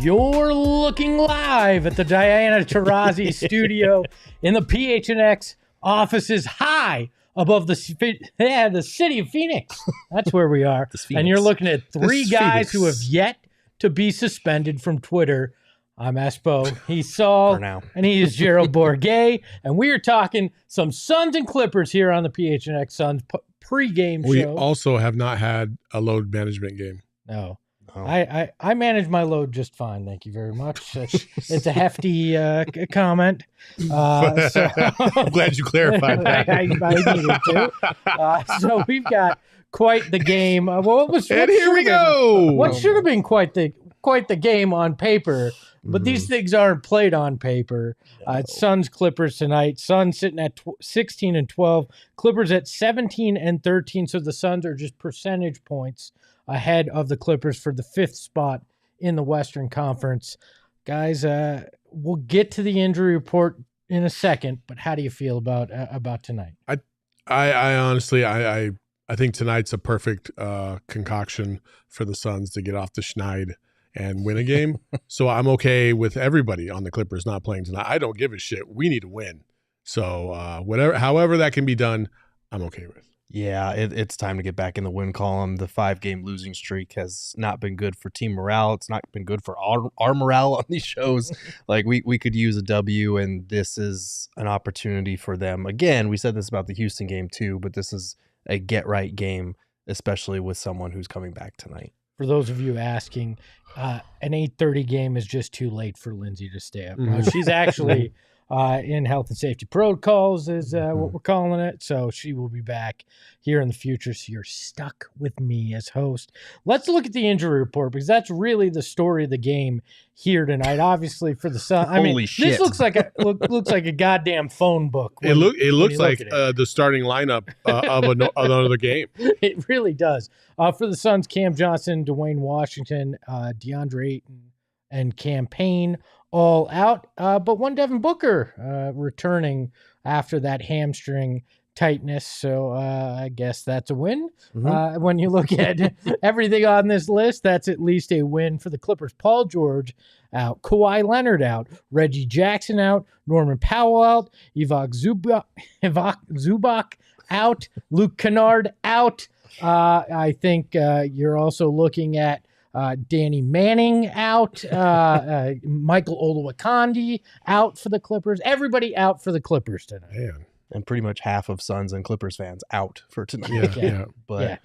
You're looking live at the Diana Taurasi studio in the PHNX offices high above the city of Phoenix. That's where we are. And you're looking at three guys who have yet to be suspended from Twitter. I'm Espo, he's Saul, and he is Gerald Bourget. And we are talking some Suns and Clippers here on the PHNX Suns pre-game show. We also have not had a load management game. No. I manage my load just fine. Thank you very much. It's a hefty comment. So I'm glad you clarified that. I needed to. So we've got quite the game. What should have been quite the game on paper, but these things aren't played on paper. It's Suns Clippers tonight. Suns sitting at 16 and 12. Clippers at 17 and 13. So the Suns are just percentage points ahead of the Clippers for the 5th spot in the Western Conference. Guys, we'll get to the injury report in a second, but how do you feel about tonight? I honestly, I think tonight's a perfect concoction for the Suns to get off the schneid and win a game. So I'm okay with everybody on the Clippers not playing tonight. I don't give a shit. We need to win. So however that can be done, I'm okay with. Yeah, it's time to get back in the win column. The 5-game losing streak has not been good for team morale. It's not been good for our morale on these shows. Like we could use a W, and this is an opportunity for them. Again, we said this about the Houston game too, but this is a get-right game, especially with someone who's coming back tonight. For those of you asking, an 8:30 game is just too late for Lindsay to stay up. She's actually in health and safety protocols is what we're calling it. So she will be back here in the future. So you're stuck with me as host. Let's look at the injury report because that's really the story of the game here tonight. Obviously for the Suns. I mean, shit. This looks like a goddamn phone book. It looks like the starting lineup of another game. It really does. For the Suns, Cam Johnson, Dwayne Washington, DeAndre Ayton, and Cam Payne all out, but one Devin Booker returning after that hamstring tightness. So I guess that's a win. When you look at everything on this list, that's at least a win for the Clippers. Paul George out, Kawhi Leonard out, Reggie Jackson out, Norman Powell out, Ivica Zubac out, Luke Kennard out. I think you're also looking at Danny Manning out, Michael Olowokandi out for the Clippers. Everybody out for the Clippers tonight. Man. And pretty much half of Suns and Clippers fans out for tonight. Yeah. But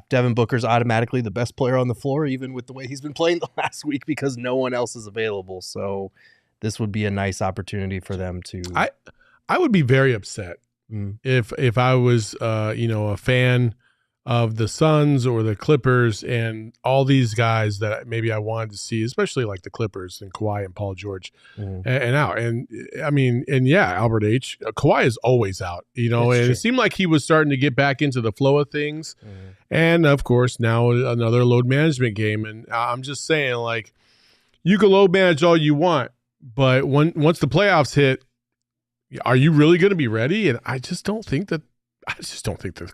Devin Booker's automatically the best player on the floor, even with the way he's been playing the last week because no one else is available. So this would be a nice opportunity for them to. I would be very upset if I was a fan of the Suns or the Clippers and all these guys that maybe I wanted to see, especially like the Clippers and Kawhi and Paul George and out. And I mean, Albert H. Kawhi is always out, it seemed like he was starting to get back into the flow of things. And of course, now another load management game. And I'm just saying, like, you can load manage all you want, but once the playoffs hit, are you really going to be ready? And I just don't think the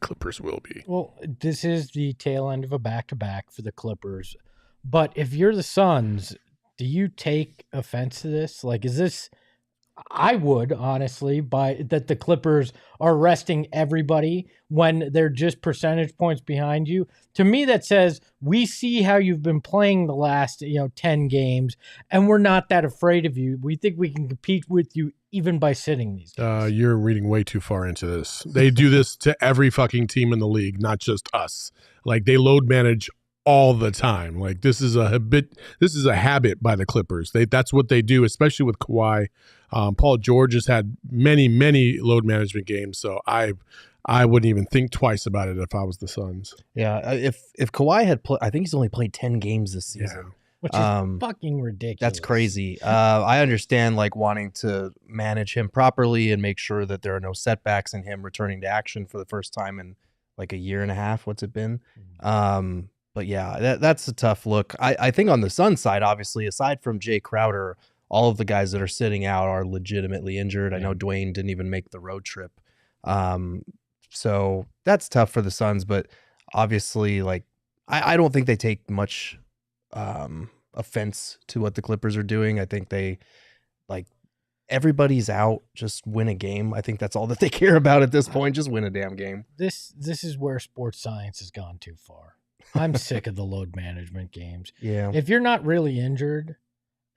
Clippers will be. Well, this is the tail end of a back-to-back for the Clippers. But if you're the Suns, do you take offense to this? Like, is this – I would, honestly, that the Clippers are resting everybody when they're just percentage points behind you. To me, that says we see how you've been playing the last 10 games, and we're not that afraid of you. We think we can compete with you even by sitting these guys. You're reading way too far into this. They do this to every fucking team in the league, not just us. Like, they load manage all the time. Like, this is a habit by the Clippers. That's what they do, especially with Kawhi. Paul George has had many load management games, so I wouldn't even think twice about it if I was the Suns. Yeah, if Kawhi had I think he's only played 10 games this season. Yeah. Which is fucking ridiculous. That's crazy. I understand wanting to manage him properly and make sure that there are no setbacks in him returning to action for the first time in like a year and a half. What's it been? But yeah, that's a tough look. I think on the Suns side, obviously, aside from Jay Crowder, all of the guys that are sitting out are legitimately injured. I know Dwayne didn't even make the road trip. So that's tough for the Suns, but obviously, I don't think they take much of offense to what the Clippers are doing. I think they like everybody's out, just win a game. I think that's all that they care about at this point. Just win a damn game. This is where sports science has gone too far. I'm sick of the load management games. Yeah. If you're not really injured,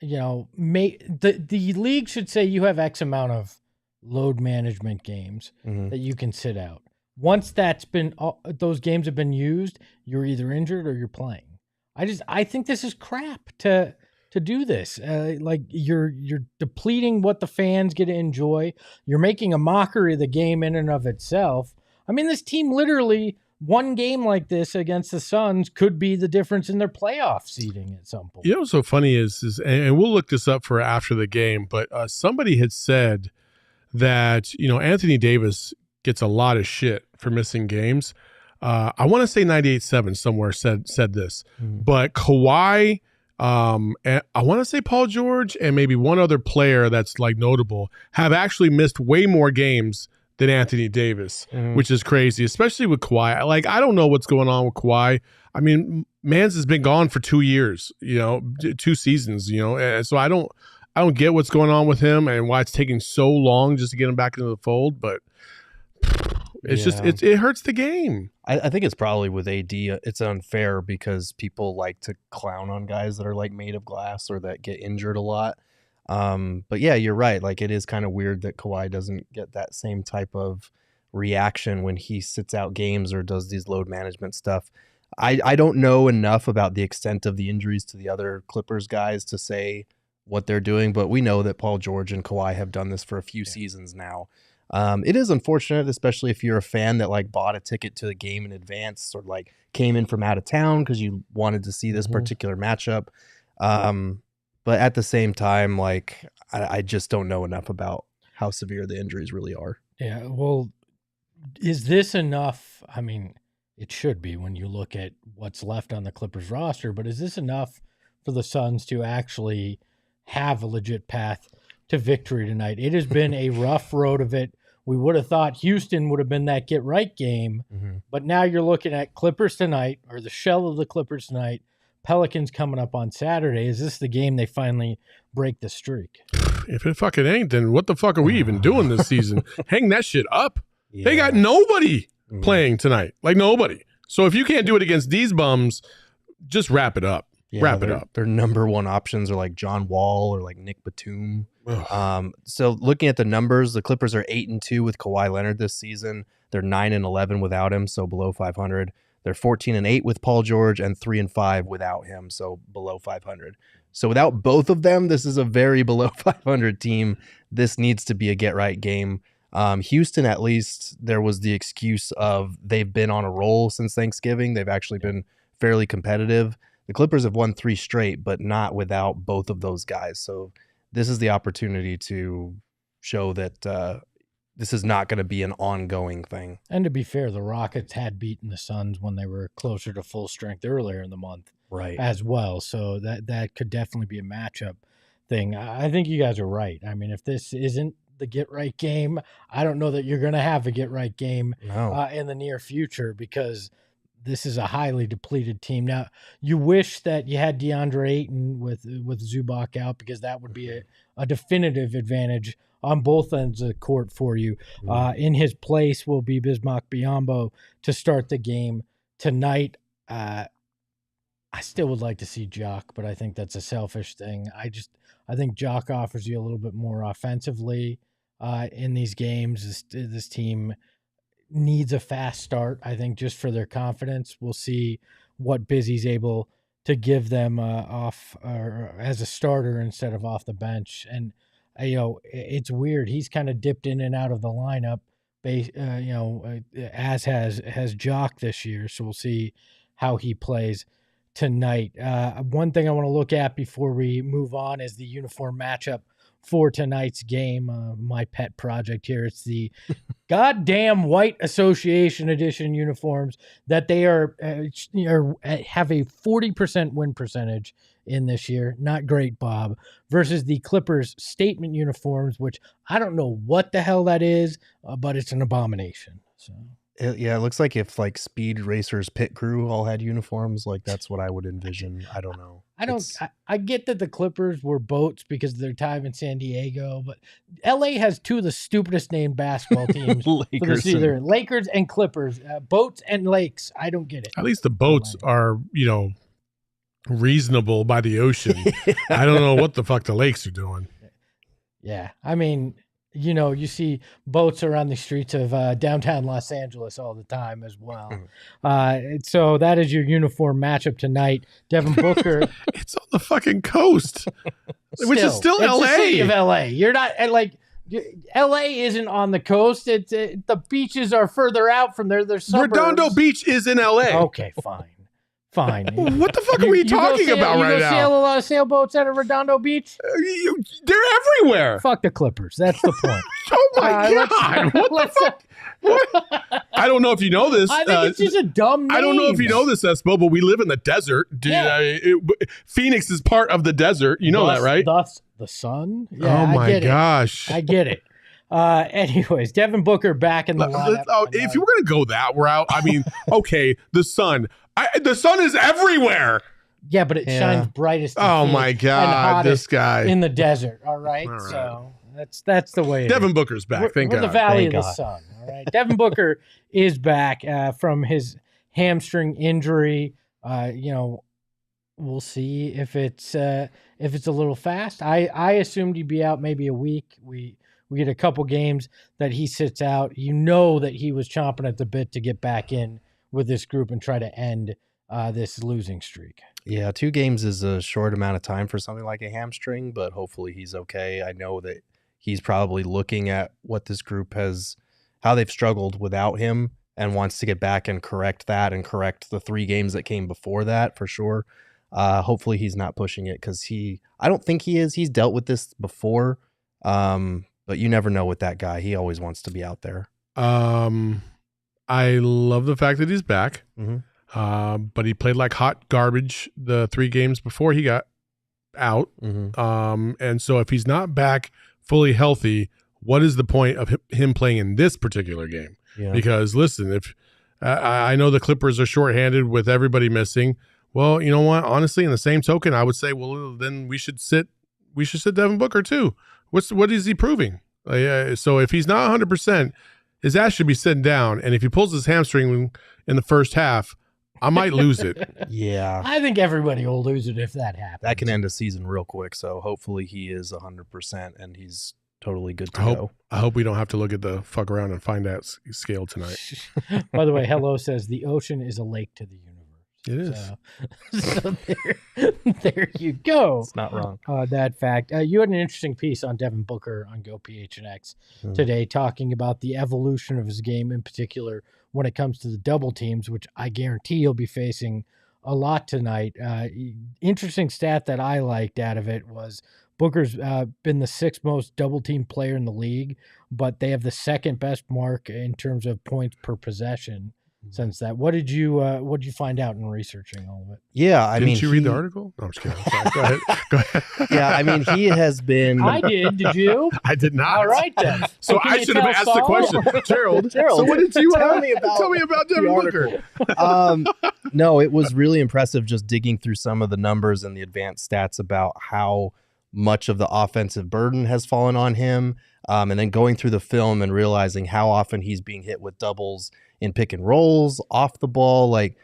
the league should say you have X amount of load management games that you can sit out. Once those games have been used, you're either injured or you're playing. I think this is crap to do this. Like you're depleting what the fans get to enjoy. You're making a mockery of the game in and of itself. I mean, this team literally, one game like this against the Suns could be the difference in their playoff seeding at some point. You know what's so funny is and we'll look this up for after the game, but somebody had said that, Anthony Davis gets a lot of shit for missing games. I want to say 98.7 somewhere said this, but Kawhi, and I want to say Paul George and maybe one other player that's like notable have actually missed way more games than Anthony Davis, which is crazy, especially with Kawhi. Like, I don't know what's going on with Kawhi. I mean, Mans has been gone for 2 years, 2 seasons, and so I don't get what's going on with him and why it's taking so long just to get him back into the fold, but it's just it hurts the game. I think it's probably with AD, it's unfair because people like to clown on guys that are like made of glass or that get injured a lot. But yeah, you're right. Like, it is kind of weird that Kawhi doesn't get that same type of reaction when he sits out games or does these load management stuff. I don't know enough about the extent of the injuries to the other Clippers guys to say what they're doing, but we know that Paul George and Kawhi have done this for a few seasons now. It is unfortunate, especially if you're a fan that like bought a ticket to the game in advance or like came in from out of town because you wanted to see this particular matchup. But at the same time, like, I just don't know enough about how severe the injuries really are. Yeah, well, is this enough? I mean, it should be when you look at what's left on the Clippers roster, but is this enough for the Suns to actually have a legit path to victory tonight? It has been a rough road of it. We would have thought Houston would have been that get-right game, but now you're looking at Clippers tonight, or the shell of the Clippers tonight, Pelicans coming up on Saturday. Is this the game they finally break the streak? If it fucking ain't, then what the fuck are we even doing this season? Hang that shit up. Yeah. They got nobody playing tonight. Like, nobody. So if you can't do it against these bums, just wrap it up. Yeah, their number one options are like John Wall or like Nick Batum. So looking at the numbers, the Clippers are 8-2 with Kawhi Leonard this season. They're 9-11 without him, so below 500. They're 14-8 with Paul George and 3-5 without him, so below 500. So without both of them, this is a very below 500 team. This needs to be a get-right game. Houston, at least, there was the excuse of they've been on a roll since Thanksgiving. They've actually been fairly competitive. The Clippers have won 3 straight, but not without both of those guys. So this is the opportunity to show that this is not going to be an ongoing thing. And to be fair, the Rockets had beaten the Suns when they were closer to full strength earlier in the month, right? As well. So that could definitely be a matchup thing. I think you guys are right. I mean, if this isn't the get-right game, I don't know that you're going to have a get-right game in the near future, because this is a highly depleted team. Now, you wish that you had DeAndre Ayton with Zubac out, because that would be a definitive advantage on both ends of the court for you. In his place will be Bismack Biyombo to start the game tonight. I still would like to see Jock, but I think that's a selfish thing. I think Jock offers you a little bit more offensively in these games. This team needs a fast start, I think, just for their confidence. We'll see what Busy's able to give them off or as a starter instead of off the bench. And it's weird. He's kind of dipped in and out of the lineup, as has Jock this year. So we'll see how he plays tonight. One thing I want to look at before we move on is the uniform matchup for tonight's game. My pet project here. It's the goddamn White Association Edition uniforms that they have a 40% win percentage in this year. Not great, Bob. Versus the Clippers statement uniforms, which I don't know what the hell that is, but it's an abomination. So. It looks like if like Speed Racers pit crew all had uniforms, like that's what I would envision. I don't know. I don't. I get that the Clippers were boats because of their time in San Diego, but LA has two of the stupidest named basketball teams for this year: Lakers and Clippers. Boats and lakes. I don't get it. At least the boats are, reasonable by the ocean. I don't know what the fuck the lakes are doing. Yeah, I mean, you see boats around the streets of downtown Los Angeles all the time as well. So that is your uniform matchup tonight. Devin Booker. It's on the fucking coast, which is still LA. It's the city of LA. You're not like LA isn't on the coast. It's the beaches are further out from there. There's suburbs. Redondo Beach is in LA. Okay, fine. What the fuck are we talking about right now? You sail a lot of sailboats out of Redondo Beach? They're everywhere. Fuck the Clippers. That's the point. Oh my God. What the fuck? What? I don't know if you know this. I think it's just a dumb name. I don't know if you know this, Espo, but we live in the desert. Phoenix is part of the desert. You know that, right? Thus the sun? Yeah, oh my gosh. I get it. Anyways, Devin Booker back in the lineup. If you were going to go that route, I mean, okay, the sun. The sun is everywhere. Yeah, but it shines brightest. Oh my God, this guy in the desert. All right, so that's the way. Devin Booker's back. Thank God. We're the Valley of the Sun. All right, Devin Booker is back from his hamstring injury. We'll see if it's a little fast. I assumed he'd be out maybe a week. We get a couple games that he sits out. That he was chomping at the bit to get back in with this group and try to end this losing streak. Yeah, 2 games is a short amount of time for something like a hamstring, but hopefully he's okay. I know that he's probably looking at what this group how they've struggled without him and wants to get back and correct that and correct the 3 games that came before that for sure. Hopefully he's not pushing it because I don't think he is. He's dealt with this before, but you never know with that guy. He always wants to be out there. I love the fact that he's back, Mm-hmm. but he played like hot garbage the 3 games before he got out. Mm-hmm. And so if he's not back fully healthy, what is the point of him playing in this particular game? Yeah. Because listen, if I know the Clippers are shorthanded with everybody missing, well, you know what? Honestly, in the same token, I would say, well, then we should sit Devin Booker too. What is he proving? So if he's not 100%, his ass should be sitting down. And if he pulls his hamstring in the first half, I might lose it. Yeah. I think everybody will lose it if that happens. That can end a season real quick. So hopefully he is 100% and he's totally good to go. I hope we don't have to look at the fuck around and find that scale tonight. By the way, Hello says the ocean is a lake to the universe. It is. So there you go. It's not wrong. That fact. You had an interesting piece on Devin Booker on Go PHNX today talking about the evolution of his game, in particular when it comes to the double teams, which I guarantee he'll be facing a lot tonight. Interesting stat that I liked out of it was Booker's been the 6th most double team player in the league, but they have the 2nd best mark in terms of points per possession. Since that, what did you find out in researching all of it? Yeah, Didn't you read the article? No, I'm just kidding. I'm sorry. Go ahead. Yeah, I mean, he has been. I did. Did you? I did not. All right then. So I should have asked Saul? The question, Gerald. So what did you tell me about Devin Booker? No, it was really impressive just digging through some of the numbers and the advanced stats about how much of the offensive burden has fallen on him, and then going through the film and realizing how often he's being hit with doubles in pick and rolls, off the ball. Like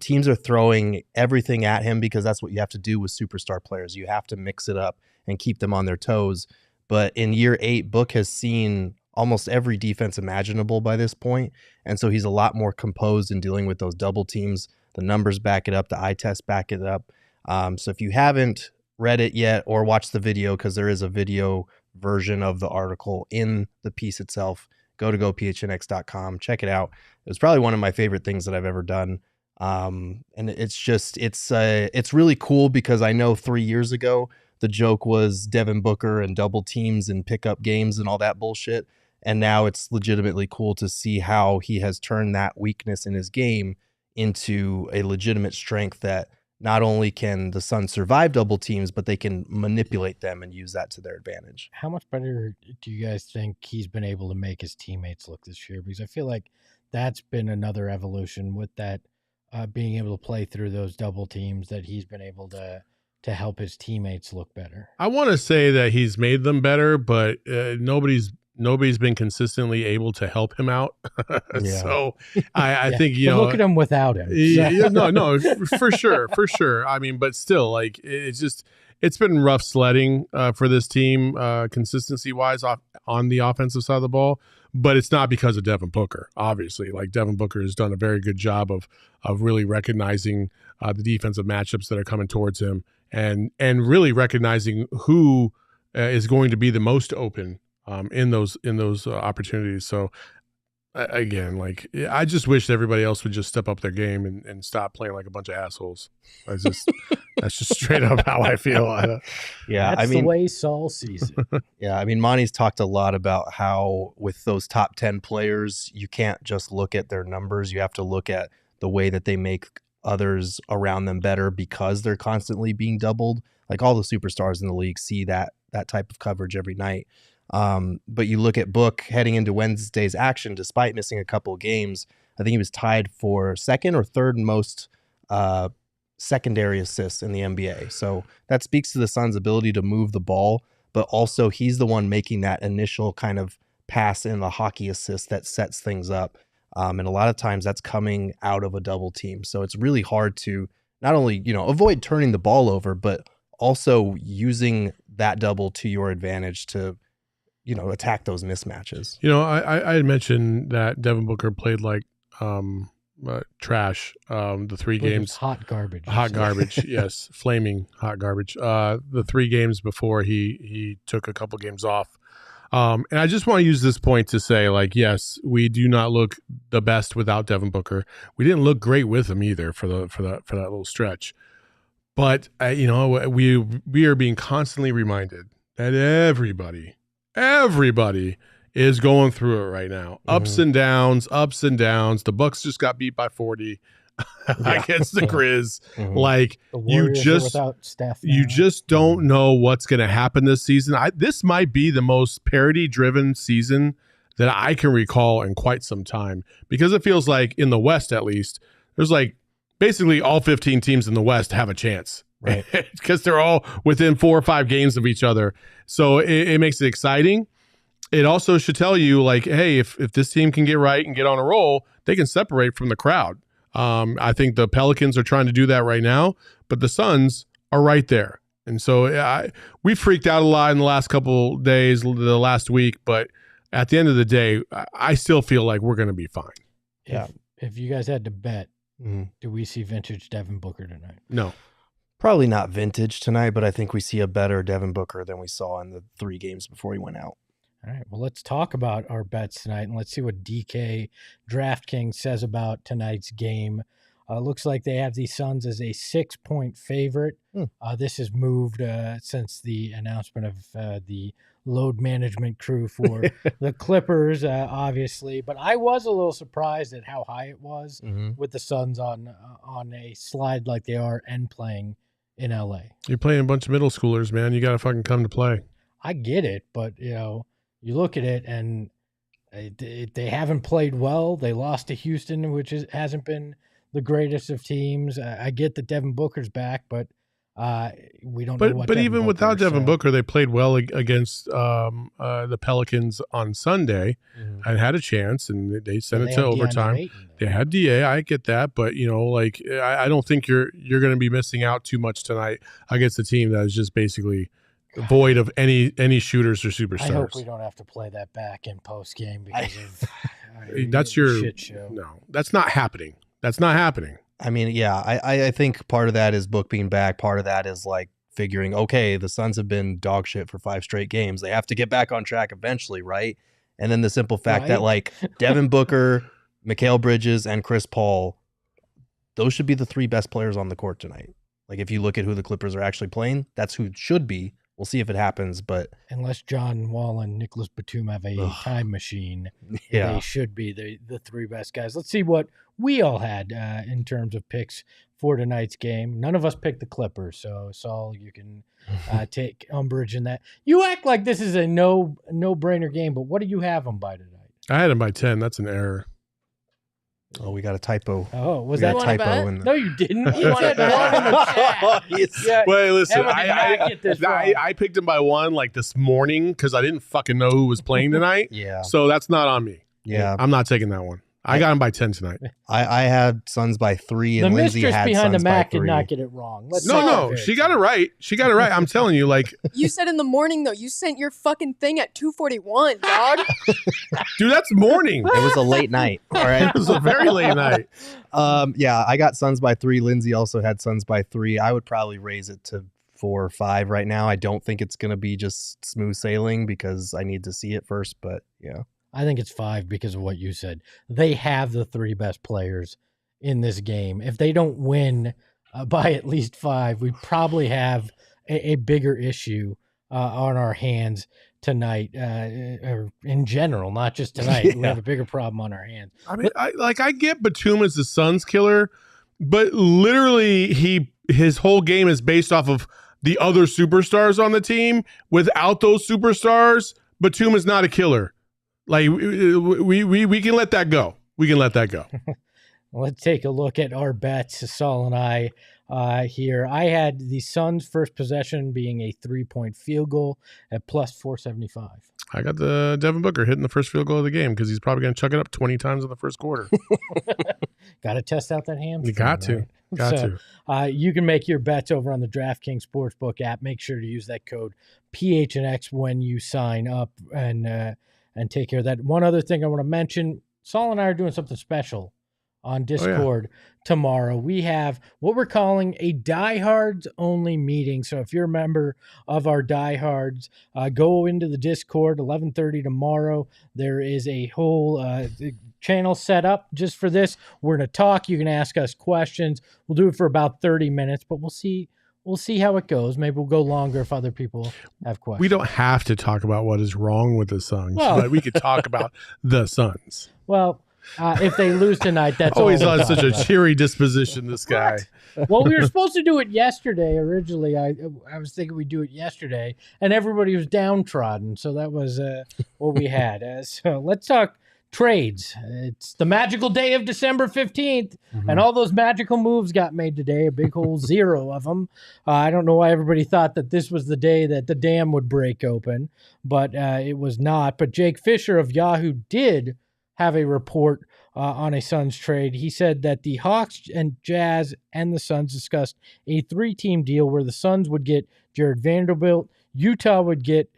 teams are throwing everything at him because that's what you have to do with superstar players. You have to mix it up and keep them on their toes. But in year 8, Book has seen almost every defense imaginable by this point. And so he's a lot more composed in dealing with those double teams. The numbers back it up. The eye test back it up. So if you haven't read it yet or watched the video, because there is a video version of the article in the piece itself, go to gophnx.com, check it out. It was probably one of my favorite things that I've ever done. And it's really cool because I know 3 years ago, the joke was Devin Booker and double teams and pickup games and all that bullshit. And now it's legitimately cool to see how he has turned that weakness in his game into a legitimate strength that not only can the Suns survive double teams, but they can manipulate them and use that to their advantage. How much better do you guys think he's been able to make his teammates look this year? Because I feel like that's been another evolution with that being able to play through those double teams, that he's been able to to help his teammates look better. I want to say that he's made them better, but nobody's been consistently able to help him out. So I think, but look at him without him. No, for sure. I mean, but still, like, it's been rough sledding for this team consistency wise on the offensive side of the ball. But it's not because of Devin Booker, obviously. Like, Devin Booker has done a very good job of really recognizing the defensive matchups that are coming towards him, and really recognizing who is going to be the most open in those opportunities. So again, like, I just wish everybody else would just step up their game and stop playing like a bunch of assholes. That's just straight up how I feel. That's the way Saul sees it. Yeah, I mean, Monty's talked a lot about how with those top 10 players, you can't just look at their numbers. You have to look at the way that they make others around them better because they're constantly being doubled. Like, all the superstars in the league see that type of coverage every night. But you look at Book heading into Wednesday's action, despite missing a couple of games, I think he was tied for second or third most secondary assists in the NBA. So that speaks to the Suns' ability to move the ball, but also he's the one making that initial kind of pass in the hockey assist that sets things up. And a lot of times that's coming out of a double team. So it's really hard to not only, avoid turning the ball over, but also using that double to your advantage to, attack those mismatches. I had mentioned that Devin Booker played like trash the 3 games. Hot garbage. Yes, flaming hot garbage. The 3 games before he took a couple games off. And I just want to use this point to say, like, yes, we do not look the best without Devin Booker. We didn't look great with him either for that little stretch. But we are being constantly reminded that everybody is going through it right now. Ups and downs. The Bucks just got beat by 40 against the Grizz. Like, you just don't know what's going to happen this season. This might be the most parity-driven season that I can recall in quite some time, because it feels like in the West, at least, there's like basically all 15 teams in the West have a chance. Right. Because they're all within 4 or 5 games of each other. So it makes it exciting. It also should tell you, like, hey, if this team can get right and get on a roll, they can separate from the crowd. I think the Pelicans are trying to do that right now, but the Suns are right there. And so we freaked out a lot in the last couple days, the last week, but at the end of the day, I still feel like we're going to be fine. Yeah. If you guys had to bet, do we see vintage Devin Booker tonight? No. Probably not vintage tonight, but I think we see a better Devin Booker than we saw in the 3 games before he went out. All right, well, let's talk about our bets tonight, and let's see what DK DraftKings says about tonight's game. Looks like they have the Suns as a 6-point favorite. This has moved since the announcement of the load management crew for the Clippers, obviously. But I was a little surprised at how high it was with the Suns on a slide like they are and playing in LA. You're playing a bunch of middle schoolers, man. You got to fucking come to play. I get it, but, you look at it and they haven't played well. They lost to Houston, which hasn't been the greatest of teams. I get that Devin Booker's back, but we don't know what. But even Booker, without Devin Booker, they played well against the Pelicans on Sunday and had a chance, and they sent it to overtime. They had DA. I get that, but I don't think you're going to be missing out too much tonight against a team that is just basically void of any shooters or superstars. I hope we don't have to play that back in post game because of that's your shit show. No, that's not happening. That's not happening. I mean, yeah, I think part of that is Book being back. Part of that is like figuring, okay, the Suns have been dog shit for 5 straight games. They have to get back on track eventually, right? And then the simple fact that like Devin Booker, Mikal Bridges, and Chris Paul, those should be the 3 best players on the court tonight. Like, if you look at who the Clippers are actually playing, that's who it should be. We'll see if it happens, but unless John Wall and Nicholas Batum have a time machine, they should be the 3 best guys. Let's see what we all had in terms of picks for tonight's game. None of us picked the Clippers, so Saul, you can take umbrage in that. You act like this is a no-brainer game, but what do you have them by tonight? I had them by 10. That's an error. Oh, we got a typo. Oh, was We that got a wanna typo bet? in No, the you didn't. You wanna said one in the chat. Yeah, Wait, listen. Emma did not get this wrong. I picked him by one like this morning because I didn't fucking know who was playing tonight. Yeah. So that's not on me. Yeah. I'm not taking that one. I got him by 10 tonight. I had Suns by 3 The and Lindsay mistress had behind the Suns by Mac 3. did not get it wrong. Let's No, say that no, very she got it right. She got it right. I'm telling you, like, You said in the morning though. You sent your fucking thing at 2:41, dog. dude, that's morning. It was a late night. All right. It was a very late night. Yeah, I got Suns by 3. Lindsay also had Suns by 3. I would probably raise it to 4 or 5 right now. I don't think it's going to be just smooth sailing because I need to see it first, but yeah. I think it's 5 because of what you said. They have the 3 best players in this game. If they don't win by at least 5, we probably have a bigger issue on our hands tonight, or in general, not just tonight. We have a bigger problem on our hands. I mean, I get Batum as the Suns killer, but literally his whole game is based off of the other superstars on the team. Without those superstars, Batum is not a killer. Like we can let that go. We can let that go. Let's take a look at our bets, Saul and I here. I had the Suns' first possession being a 3-point field goal at plus 475. I got the Devin Booker hitting the first field goal of the game because he's probably going to chuck it up 20 times in the first quarter. Got to test out that hamstring. You got to. Right? Got to. You can make your bets over on the DraftKings Sportsbook app. Make sure to use that code PHNX when you sign up and take care of that. One other thing I want to mention, Saul and I are doing something special on Discord tomorrow. We have what we're calling a Diehards only meeting. So if you're a member of our Diehards, go into the Discord 11:30 tomorrow. There is a whole channel set up just for this. We're going to talk. You can ask us questions. We'll do it for about 30 minutes, but we'll see how it goes. Maybe we'll go longer if other people have questions. We don't have to talk about what is wrong with the Suns, but we could talk about the Suns. Well, if they lose tonight, that's always all on such a cheery disposition, this guy. Well, we were supposed to do it yesterday. Originally, I was thinking we'd do it yesterday, and everybody was downtrodden. So that was what we had. So let's talk trades. It's the magical day of December 15th, and all those magical moves got made today, a big whole 0 of them. I don't know why everybody thought that this was the day that the dam would break open, but it was not. But Jake Fisher of Yahoo did have a report on a Suns trade. He said that the Hawks and Jazz and the Suns discussed a 3-team deal where the Suns would get Jared Vanderbilt, Utah would get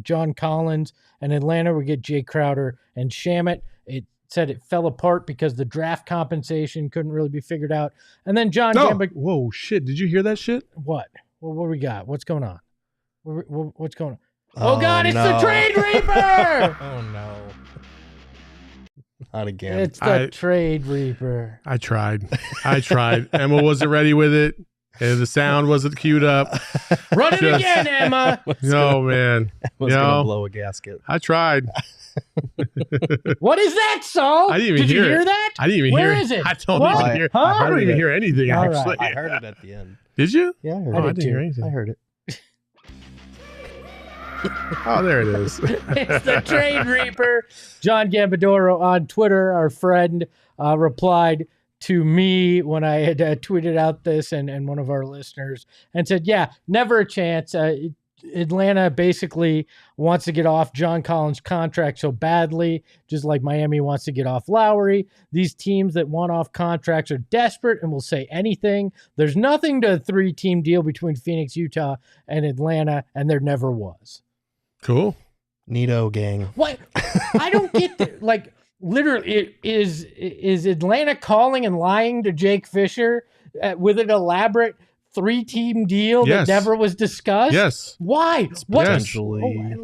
John Collins, and Atlanta would get Jay Crowder and Shamet. It said it fell apart because the draft compensation couldn't really be figured out. And then John Gamba. Whoa, shit. Did you hear that shit? What? What we got? What's going on? What's going on? Oh God, it's the Trade Reaper! Oh, no. Not again. It's the Trade Reaper. I tried. Emma wasn't ready with it. And the sound wasn't queued up. Run it again, Emma. No, man. was going to blow a gasket. I tried. What is that, Saul? I didn't even Did hear you hear it. that? I didn't even Where hear is it? I don't What? even hear. Huh? I don't even hear anything, All right. actually. I heard it at the end. Did you? Yeah, I heard Oh, I it. didn't hear anything. I heard it. Oh, there it is. It's the Trade Reaper. John Gambadoro on Twitter, our friend, replied to me when I had tweeted out this and one of our listeners and said, yeah, never a chance. Atlanta basically wants to get off John Collins' contract so badly, just like Miami wants to get off Lowry. These teams that want off contracts are desperate and will say anything. There's nothing to a 3-team deal between Phoenix, Utah, and Atlanta, and there never was. Cool. Neato gang. What? I don't get that. Like, literally, is Atlanta calling and lying to Jake Fisher with an elaborate 3-team deal that never was discussed? Yes. Why? What? Potentially.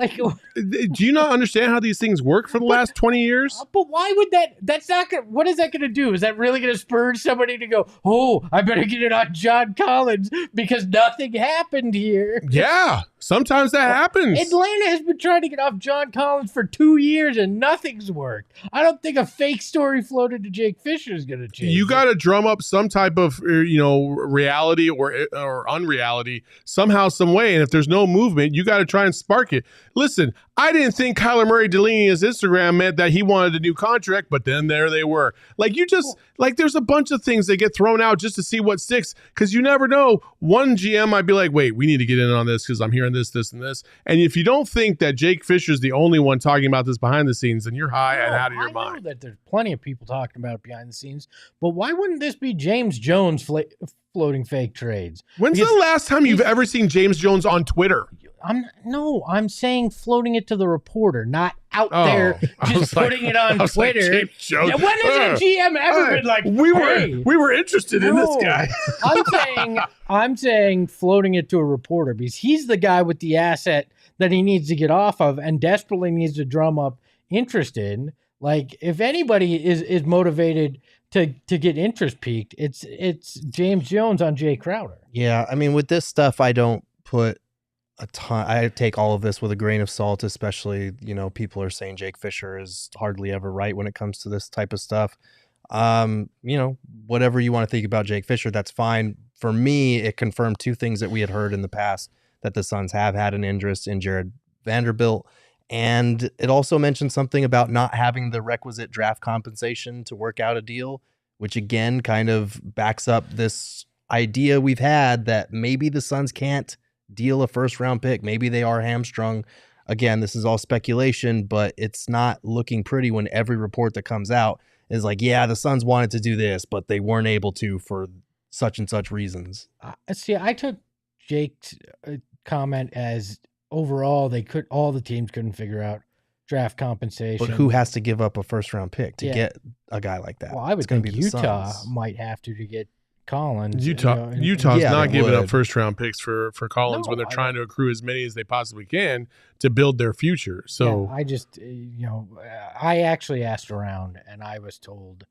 Do you not understand how these things work for the last 20 years? But why would that's not going to, what is that going to do? Is that really going to spur somebody to go, oh, I better get it on John Collins because nothing happened here? Yeah. Sometimes that happens. Atlanta has been trying to get off John Collins for 2 years and nothing's worked. I don't think a fake story floated to Jake Fisher is going to change. You got to drum up some type of, reality or or unreality somehow, some way. And if there's no movement, you got to try and spark it. Listen, I didn't think Kyler Murray deleting his Instagram meant that he wanted a new contract, but then there they were. Like, you just, like, there's a bunch of things that get thrown out just to see what sticks, because you never know. One GM might be like, wait, we need to get in on this because I'm hearing this, this, and this. And if you don't think that Jake Fisher's the only one talking about this behind the scenes, then you're high and out of your mind. I know that there's plenty of people talking about it behind the scenes, but why wouldn't this be James Jones floating fake trades? When's the last time you've ever seen James Jones on Twitter? I'm saying floating it to the reporter, not out there just putting it on Twitter. Like, James Jones. When has a GM ever been like, we were interested in this guy? I'm saying floating it to a reporter because he's the guy with the asset that he needs to get off of and desperately needs to drum up interest in. Like, if anybody is motivated to get interest peaked, it's James Jones on Jay Crowder. Yeah, I mean, with this stuff, I don't put a ton. I take all of this with a grain of salt, especially, you know, people are saying Jake Fisher is hardly ever right when it comes to this type of stuff. You know, whatever you want to think about Jake Fisher, that's fine. For me, it confirmed two things that we had heard in the past, that the Suns have had an interest in Jared Vanderbilt. And it also mentioned something about not having the requisite draft compensation to work out a deal, which again kind of backs up this idea we've had that maybe the Suns can't deal a first-round pick. Maybe they are hamstrung. Again, this is all speculation, but it's not looking pretty when every report that comes out is like, yeah, the Suns wanted to do this, but they weren't able to for such and such reasons. See, I took Jake's comment as overall all the teams couldn't figure out draft compensation. But who has to give up a first-round pick to get a guy like that? Well, I would think Utah might have to get Collins. Utah's not giving up first-round picks for Collins when they're trying to accrue as many as they possibly can to build their future. So I just, I actually asked around, and I was told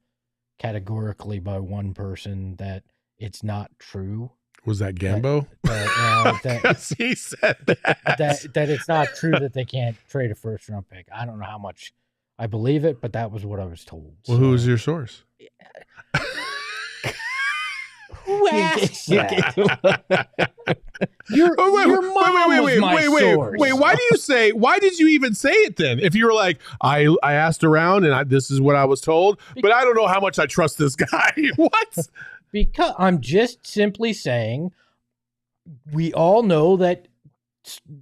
categorically by one person that it's not true. Was that Gambo? Because he said that it's not true that they can't trade a first-round pick. I don't know how much I believe it, but that was what I was told. Well, who was your source? Who asked that? Your mom was my source. Wait, why did you even say it then? If you were like, I asked around and this is what I was told, but I don't know how much I trust this guy. What? Because I'm just simply saying, we all know that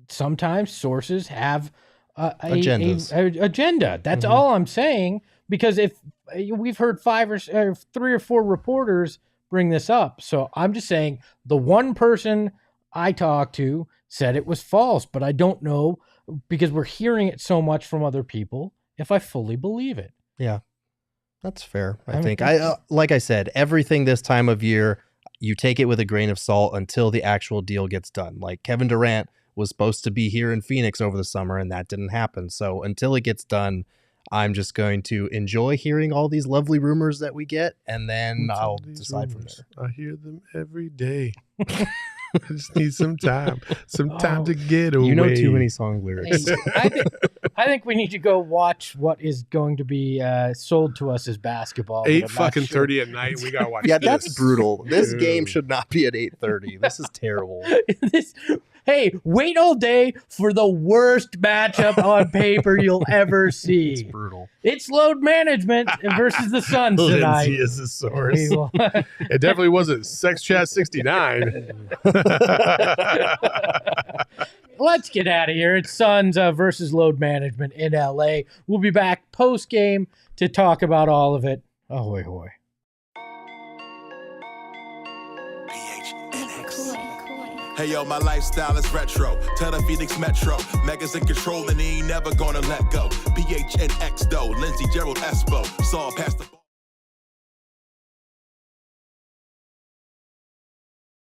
sometimes sources have agendas. Agenda. That's all I'm saying. Because if we've heard 3 or 4 reporters bring this up, so I'm just saying the one person I talked to said it was false, but I don't know, because we're hearing it so much from other people, if I fully believe it. Yeah. That's fair. I think like I said, everything this time of year, you take it with a grain of salt until the actual deal gets done. Like Kevin Durant was supposed to be here in Phoenix over the summer, and that didn't happen. So until it gets done, I'm just going to enjoy hearing all these lovely rumors that we get, and then I'll decide from there. I hear them every day. I just need some time to get away. You know too many song lyrics. I think we need to go watch what is going to be sold to us as basketball. 8:30 at night. We gotta watch. Yeah, that's brutal. This game should not be at 8:30. This is terrible. Hey, wait all day for the worst matchup on paper you'll ever see. It's brutal. It's load management versus the Suns tonight. Lindsay is the source. It definitely wasn't Sex Chat 69. Let's get out of here. It's Suns versus load management in LA. We'll be back post game to talk about all of it. Ahoy, hoy. Hey yo, my lifestyle is retro. Tell the Phoenix Metro. Megas in control and he ain't never gonna let go. PHNX though. Lindsay, Gerald, Espo. Saul past the